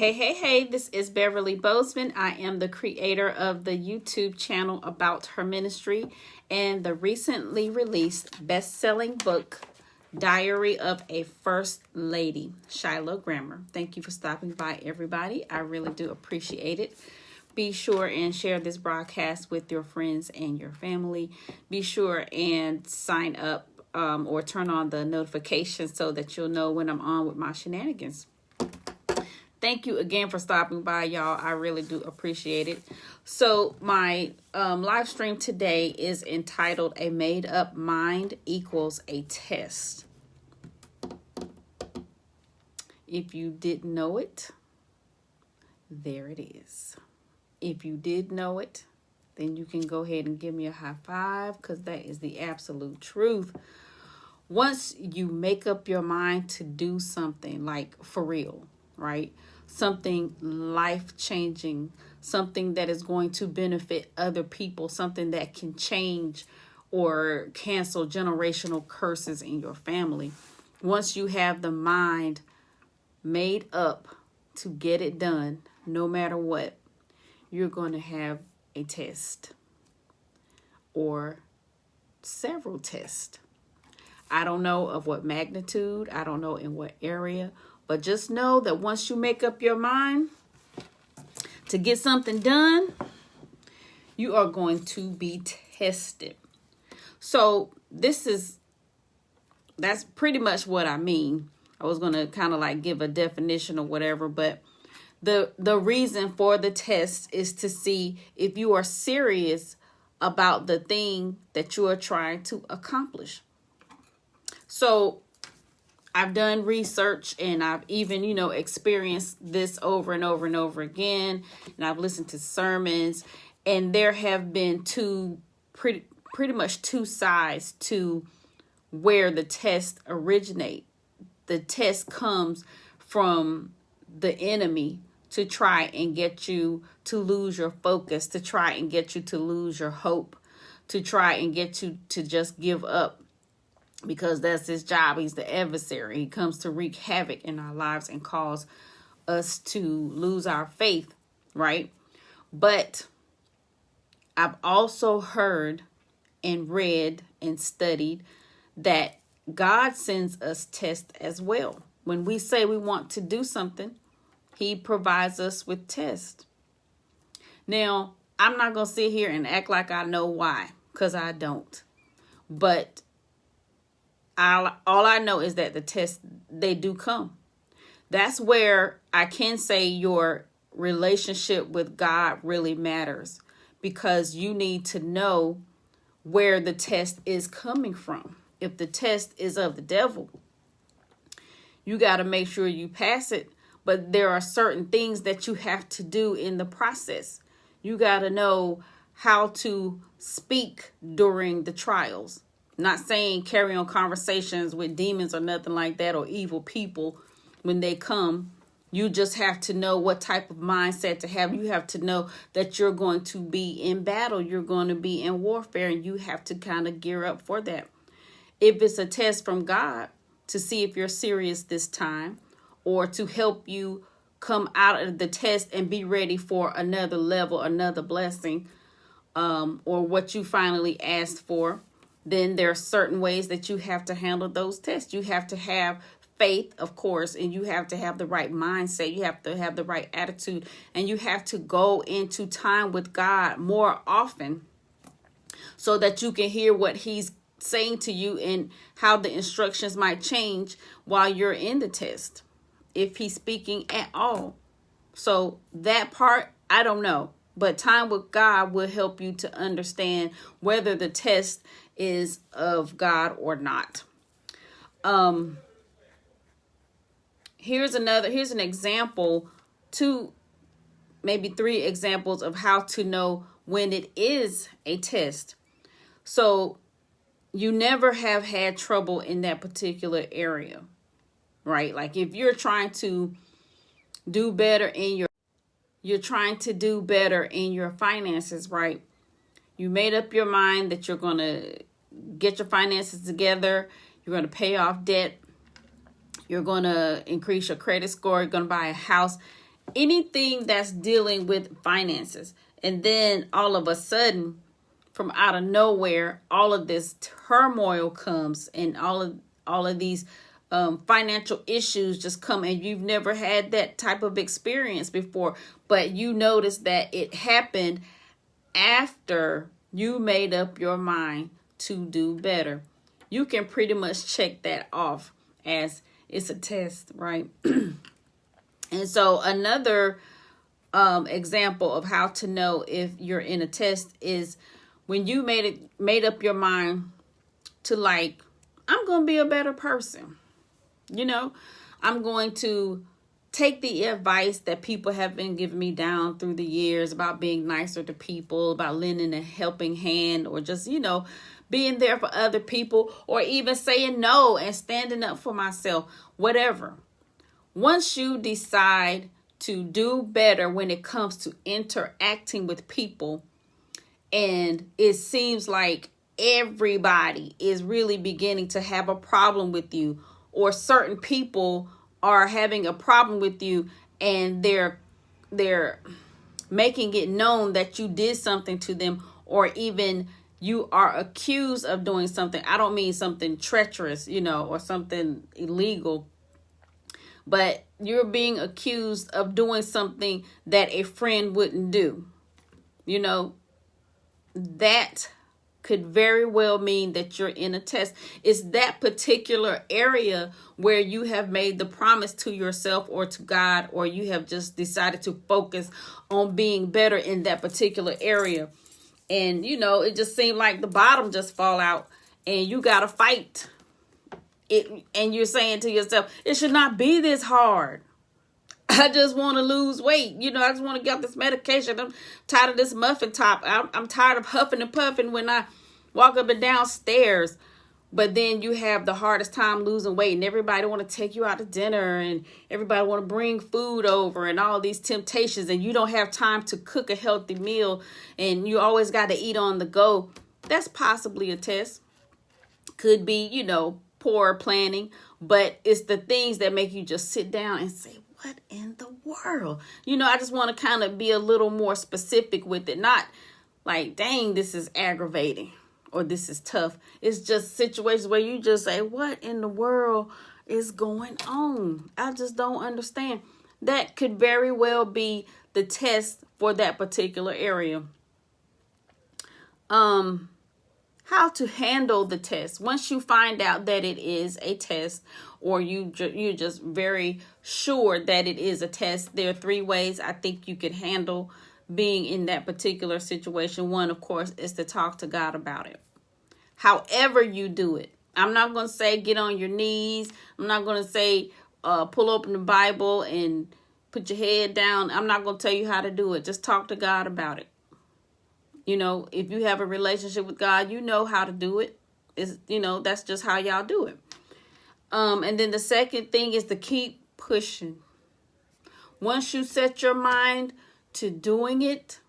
Hey, this is Beverly Bozeman. I am the creator of the YouTube channel About Her Ministry and the recently released best-selling book, Diary of a First Lady, Shiloh Grammar. Thank you for stopping by, everybody. I really do appreciate it. Be sure and share this broadcast with your friends and your family. Be sure and sign up or turn on the notifications so that you'll know when I'm on with my shenanigans. Thank you again for stopping by, y'all. I really do appreciate it. So my live stream today is entitled A Made Up Mind Equals a Test. If you didn't know it, there it is. If you did know it, then you can go ahead and give me a high five, because that is the absolute truth. Once you make up your mind to do something, like for real, right? Something life-changing, something that is going to benefit other people, something that can change or cancel generational curses in your family. Once you have the mind made up to get it done, no matter what, you're going to have a test or several tests. I don't know of what magnitude, I don't know in what area, but just know that once you make up your mind to get something done, you are going to be tested. So that's pretty much what I mean. I was going to kind of like give a definition or whatever, but the reason for the test is to see if you are serious about the thing that you are trying to accomplish. So I've done research and I've even, experienced this over and over and over again. And I've listened to sermons, and there have been pretty much two sides to where the test originate. The test comes from the enemy to try and get you to lose your focus, to try and get you to lose your hope, to try and get you to just give up. Because that's his job. He's the adversary. He comes to wreak havoc in our lives and cause us to lose our faith, right? But I've also heard and read and studied that God sends us tests as well. When we say we want to do something, he provides us with tests. Now, I'm not going to sit here and act like I know why, because I don't. But all I know is that the tests, they do come. That's where I can say your relationship with God really matters, because you need to know where the test is coming from. If the test is of the devil, you got to make sure you pass it. But there are certain things that you have to do in the process. You got to know how to speak during the trials. Not saying carry on conversations with demons or nothing like that, or evil people when they come. You just have to know what type of mindset to have. You have to know that you're going to be in battle. You're going to be in warfare, and you have to kind of gear up for that. If it's a test from God to see if you're serious this time, or to help you come out of the test and be ready for another level, another blessing, or what you finally asked for, then there are certain ways that you have to handle those tests. You have to have faith, of course, and you have to have the right mindset. You have to have the right attitude, and you have to go into time with God more often so that you can hear what he's saying to you and how the instructions might change while you're in the test, if he's speaking at all. So that part, I don't know. But time with God will help you to understand whether the test is of God or not. Here's an example, maybe 3 examples of how to know when it is a test. So you never have had trouble in that particular area, right? Like if you're trying to do better you're trying to do better in your finances, right? You made up your mind that you're going to get your finances together. You're going to pay off debt. You're going to increase your credit score. You're going to buy a house. anything that's dealing with finances. And then all of a sudden, from out of nowhere, all of this turmoil comes, and all of these financial issues just come, and you've never had that type of experience before, but you notice that it happened after you made up your mind to do better. You can pretty much check that off as it's a test, right? And so another example of how to know if you're in a test is when you made up your mind to, like, I'm going to be a better person. You know, I'm going to take the advice that people have been giving me down through the years about being nicer to people, about lending a helping hand, or just, being there for other people, or even saying no and standing up for myself, whatever. Once you decide to do better when it comes to interacting with people, and it seems like everybody is really beginning to have a problem with you, or certain people are having a problem with you, and they're making it known that you did something to them, or even you are accused of doing something. I don't mean something treacherous, or something illegal, but you're being accused of doing something that a friend wouldn't do. That could very well mean that you're in a test. It's that particular area where you have made the promise to yourself or to God, or you have just decided to focus on being better in that particular area. And, it just seemed like the bottom just fall out, and you got to fight it. And you're saying to yourself, it should not be this hard. I just want to lose weight. I just want to get this medication. I'm tired of this muffin top. I'm tired of huffing and puffing when I walk up and down stairs. But then you have the hardest time losing weight, and everybody want to take you out to dinner, and everybody want to bring food over, and all these temptations, and you don't have time to cook a healthy meal, and you always got to eat on the go. That's possibly a test. Could be, poor planning, but it's the things that make you just sit down and say, what in the world? I just want to kind of be a little more specific with it. Not like, dang, this is aggravating or this is tough. It's just situations where you just say, what in the world is going on? I just don't understand. That could very well be the test for that particular area. How to handle the test. Once you find out that it is a test, or you're just very sure that it is a test, there are 3 ways I think you could handle being in that particular situation. One, of course, is to talk to God about it. However you do it. I'm not going to say get on your knees. I'm not going to say pull open the Bible and put your head down. I'm not going to tell you how to do it. Just talk to God about it. If you have a relationship with God, you know how to do it. That's just how y'all do it. And then the second thing is to keep pushing. Once you set your mind to doing it,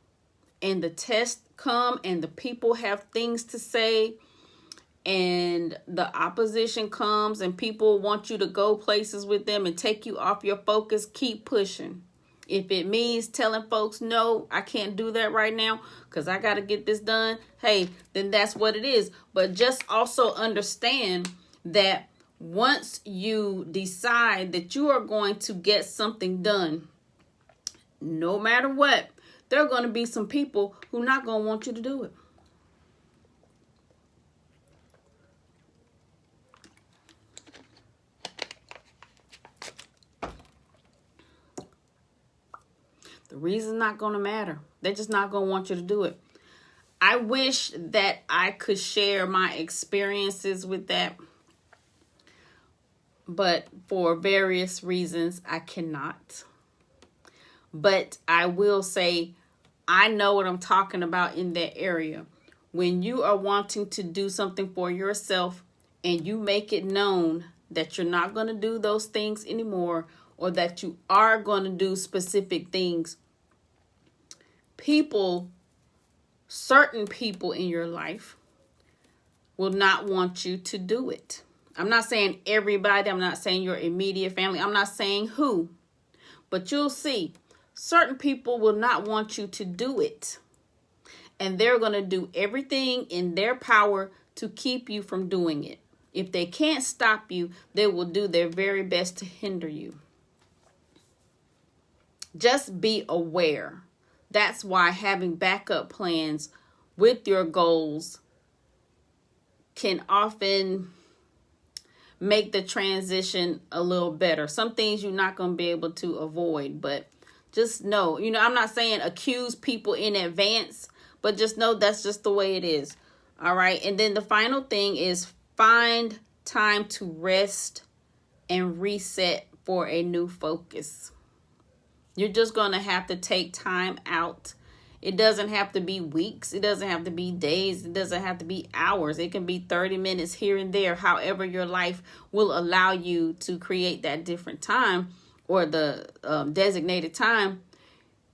and the tests come, and the people have things to say, and the opposition comes, and people want you to go places with them and take you off your focus, keep pushing. If it means telling folks, no, I can't do that right now because I got to get this done, hey, then that's what it is. But just also understand that once you decide that you are going to get something done, no matter what, there are going to be some people who are not going to want you to do it. The reason's not going to matter. They're just not going to want you to do it. I wish that I could share my experiences with that, but for various reasons, I cannot. But I will say, I know what I'm talking about in that area. When you are wanting to do something for yourself, and you make it known that you're not going to do those things anymore, or that you are going to do specific things, certain people in your life will not want you to do it. I'm not saying everybody. I'm not saying your immediate family. I'm not saying who. But you'll see certain people will not want you to do it. And they're going to do everything in their power to keep you from doing it. If they can't stop you, they will do their very best to hinder you. Just be aware. That's why having backup plans with your goals can often make the transition a little better. Some things you're not going to be able to avoid, but just know, I'm not saying accuse people in advance, but just know that's just the way it is. All right. And then the final thing is find time to rest and reset for a new focus. You're just going to have to take time out. It doesn't have to be weeks. It doesn't have to be days. It doesn't have to be hours. It can be 30 minutes here and there. However, your life will allow you to create that different time or the designated time.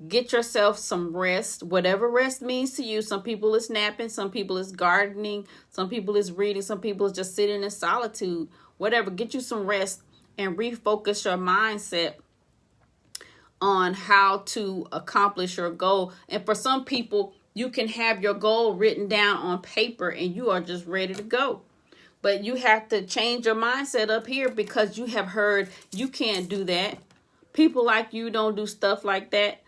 Get yourself some rest, whatever rest means to you. Some people is napping. Some people is gardening. Some people is reading. Some people is just sitting in solitude. Whatever. Get you some rest and refocus your mindset on how to accomplish your goal. And for some people, you can have your goal written down on paper and you are just ready to go. But you have to change your mindset up here because you have heard you can't do that. People like you don't do stuff like that.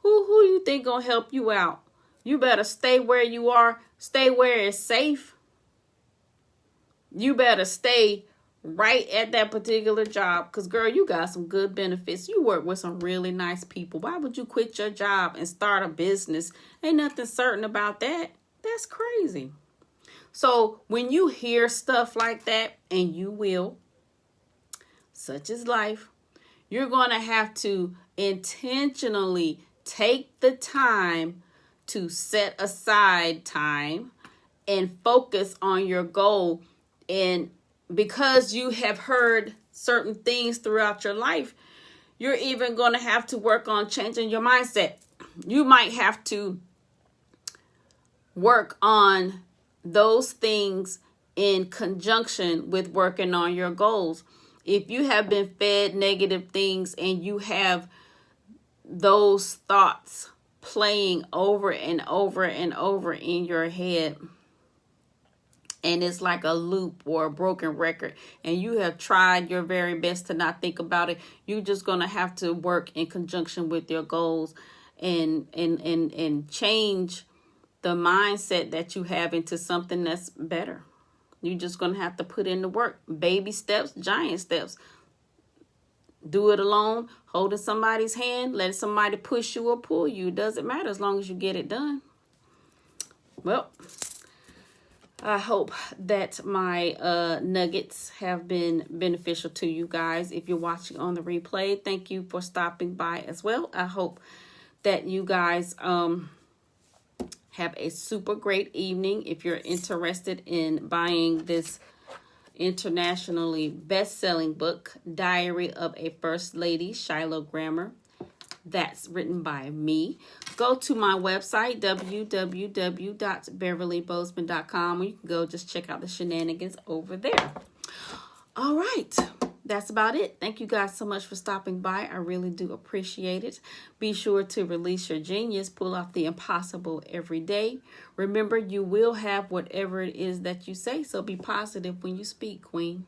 Who you think gonna help you out? You better stay where you are. Stay where it's safe. You better stay right at that particular job because, girl, you got some good benefits. You work with some really nice people. Why would you quit your job and start a business? Ain't nothing certain about that. That's crazy. So when you hear stuff like that, and you will, such is life, you're going to have to intentionally take the time to set aside time and focus on your goal. And because you have heard certain things throughout your life, you're even going to have to work on changing your mindset. You might have to work on those things in conjunction with working on your goals. If you have been fed negative things and you have those thoughts playing over and over and over in your head, and it's like a loop or a broken record, and you have tried your very best to not think about it, you're just going to have to work in conjunction with your goals and change the mindset that you have into something that's better. You're just going to have to put in the work. Baby steps, giant steps. Do it alone, holding somebody's hand, letting somebody push you or pull you. It doesn't matter as long as you get it done. Well, I hope that my nuggets have been beneficial to you guys. If you're watching on the replay, thank you for stopping by as well. I hope that you guys have a super great evening. If you're interested in buying this internationally best-selling book, Diary of a First Lady, Shiloh Grammar, that's written by me, go to my website, www.beverlybozeman.com, where you can go just check out the shenanigans over there. All right. That's about it. Thank you guys so much for stopping by. I really do appreciate it. Be sure to release your genius, pull off the impossible every day. Remember, you will have whatever it is that you say, so be positive when you speak, Queen.